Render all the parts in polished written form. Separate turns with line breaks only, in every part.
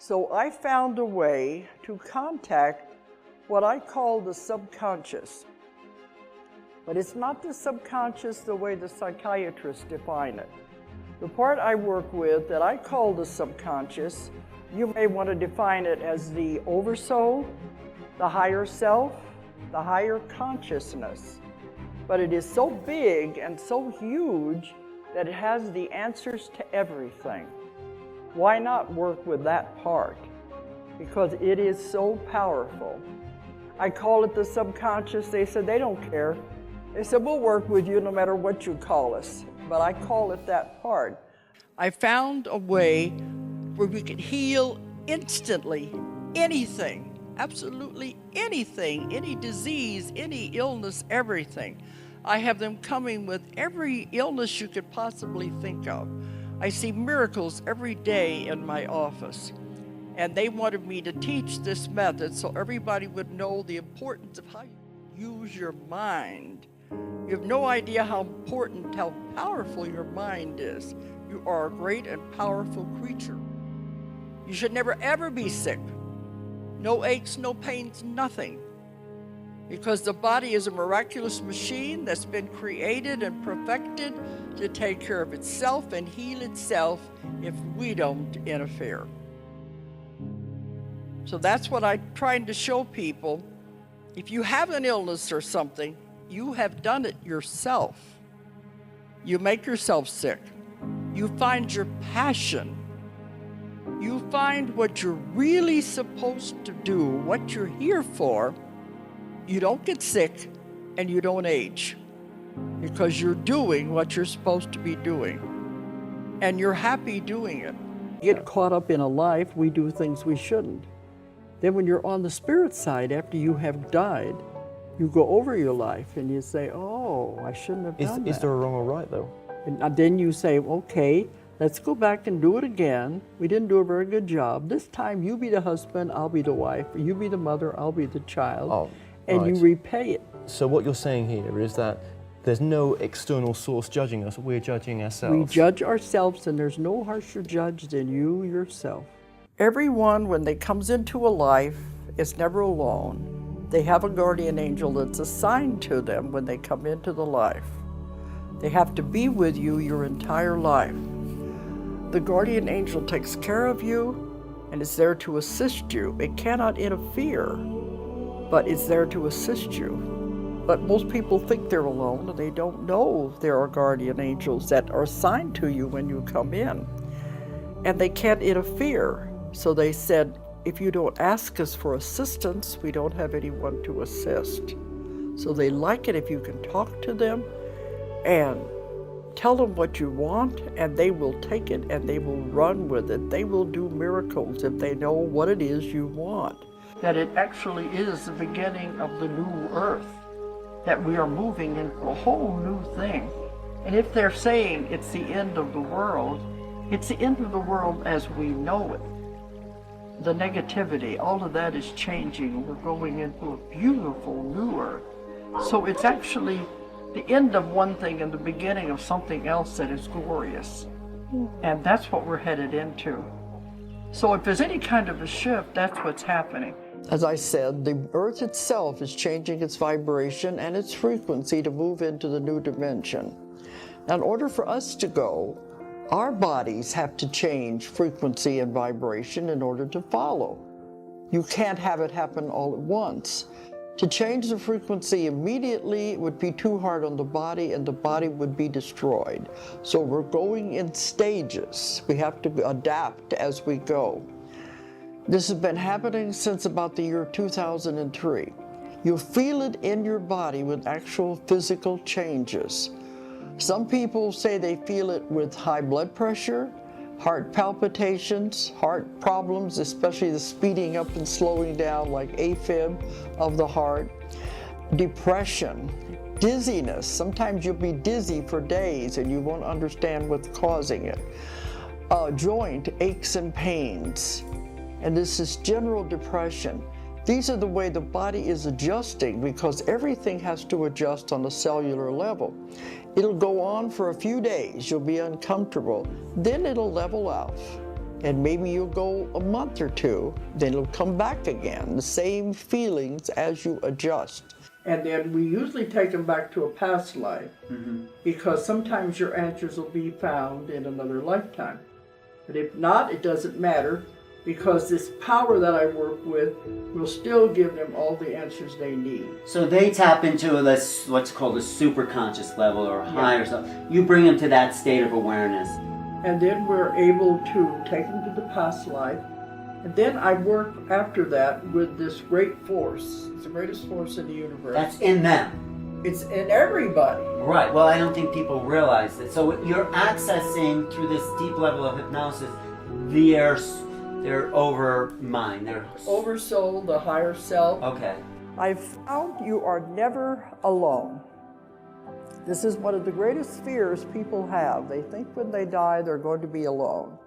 So I found a way to contact what I call the subconscious. But it's not the subconscious the way the psychiatrists define it. The part I work with that I call the subconscious, you may want to define it as the oversoul, the higher self, the higher consciousness. But it is so big and so huge that it has the answers to everything. Why not work with that part? Because it is so powerful. I call it the subconscious. They said they don't care. They said, we'll work with you no matter what you call us. But I call it that part. I found a way where we could heal instantly anything, absolutely anything, any disease, any illness, everything. I have them coming with every illness you could possibly think of. I see miracles every day in my office. And they wanted me to teach this method so everybody would know the importance of how you use your mind. You have no idea how important, how powerful your mind is. You are a great and powerful creature. You should never ever be sick. No aches, no pains, nothing. Because the body is a miraculous machine that's been created and perfected to take care of itself and heal itself if we don't interfere. So that's what I'm trying to show people. If you have an illness or something, you have done it yourself. You make yourself sick. You find your passion. You find what you're really supposed to do, what you're here for. You don't get sick and you don't age because you're doing what you're supposed to be doing and you're happy doing it. Get caught up in a life, we do things we shouldn't. Then when you're on the spirit side, after you have died, you go over your life and you say, oh, I shouldn't have done that.
Is there a wrong or right though?
And then you say, okay, let's go back and do it again. We didn't do a very good job. This time you be the husband, I'll be the wife. You be the mother, I'll be the child.
Oh,
and
right.
You repay it.
So what you're saying here is that there's no external source judging us, we're judging ourselves.
We judge ourselves, and there's no harsher judge than you yourself. Everyone, when they comes into a life, is never alone. They have a guardian angel that's assigned to them when they come into the life. They have to be with you your entire life. The guardian angel takes care of you and is there to assist you. It cannot interfere, but it's there to assist you. But most people think they're alone and they don't know there are guardian angels that are assigned to you when you come in. And they can't interfere. So they said, if you don't ask us for assistance, we don't have anyone to assist. So they like it if you can talk to them and tell them what you want, and they will take it and they will run with it. They will do miracles if they know what it is you want. That it actually is the beginning of the new earth, that we are moving into a whole new thing. And if they're saying it's the end of the world, it's the end of the world as we know it. The negativity, all of that is changing. We're going into a beautiful new earth. So it's actually the end of one thing and the beginning of something else that is glorious. And that's what we're headed into. So if there's any kind of a shift, that's what's happening. As I said, the earth itself is changing its vibration and its frequency to move into the new dimension. Now, in order for us to go, our bodies have to change frequency and vibration in order to follow. You can't have it happen all at once. To change the frequency immediately would be too hard on the body and the body would be destroyed. So we're going in stages. We have to adapt as we go. This has been happening since about the year 2003. You'll feel it in your body with actual physical changes. Some people say they feel it with high blood pressure, heart palpitations, heart problems, especially the speeding up and slowing down like AFib of the heart, depression, dizziness. Sometimes you'll be dizzy for days and you won't understand what's causing it. Joint aches and pains. And this is general depression. These are the way the body is adjusting because everything has to adjust on a cellular level. It'll go on for a few days. You'll be uncomfortable. Then it'll level out. And maybe you'll go a month or two, then it'll come back again, the same feelings as you adjust. And then we usually take them back to a past life, because sometimes your answers will be found in another lifetime. But if not, it doesn't matter, because this power that I work with will still give them all the answers they need.
So they tap into this, what's called a superconscious level or higher self. You bring them to that state of awareness.
And then we're able to take them to the past life. And then I work after that with this great force. It's the greatest force in the universe.
That's in them.
It's in everybody.
Right. Well, I don't think people realize it. So you're accessing through this deep level of hypnosis their over mind, their
Over soul, the higher self.
Okay.
I've found you are never alone. This is one of the greatest fears people have. They think when they die they're going to be alone,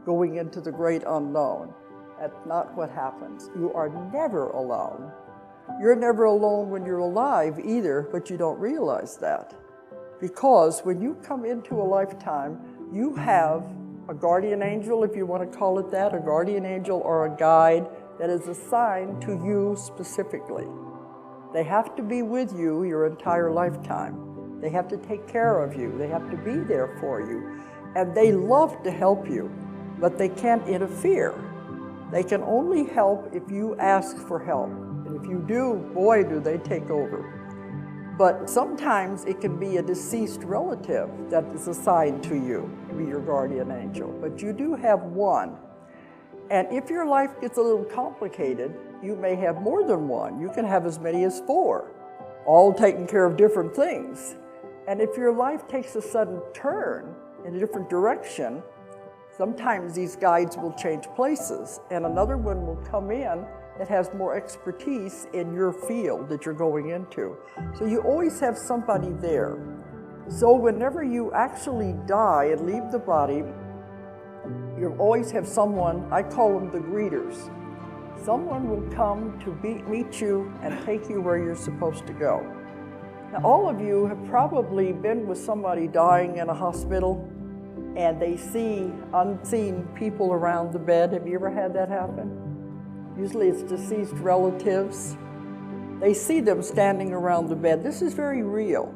going into the great unknown. That's not what happens. You are never alone. You're never alone when you're alive either, but you don't realize that. Because when you come into a lifetime, you have a guardian angel, if you want to call it that, a guardian angel or a guide that is assigned to you specifically. They have to be with you your entire lifetime. They have to take care of you. They have to be there for you. And they love to help you, but they can't interfere. They can only help if you ask for help. And if you do, boy, do they take over. But sometimes it can be a deceased relative that is assigned to you to be your guardian angel. But you do have one. And if your life gets a little complicated, you may have more than one. You can have as many as 4, all taking care of different things. And if your life takes a sudden turn in a different direction, sometimes these guides will change places, and another one will come in that has more expertise in your field that you're going into. So you always have somebody there. So whenever you actually die and leave the body, you always have someone, I call them the greeters. Someone will come to meet you and take you where you're supposed to go. Now, all of you have probably been with somebody dying in a hospital, and they see unseen people around the bed. Have you ever had that happen? Usually it's deceased relatives. They see them standing around the bed. This is very real.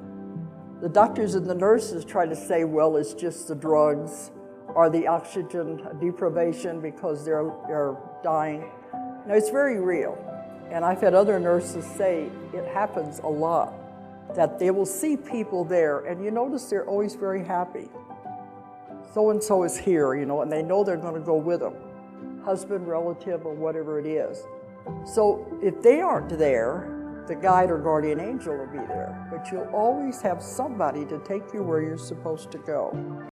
The doctors and the nurses try to say, well, it's just the drugs or the oxygen deprivation because they're dying. No, it's very real. And I've had other nurses say it happens a lot, that they will see people there, and you notice they're always very happy. So-and-so is here, and they know they're going to go with them, husband, relative, or whatever it is. So if they aren't there, the guide or guardian angel will be there, but you'll always have somebody to take you where you're supposed to go.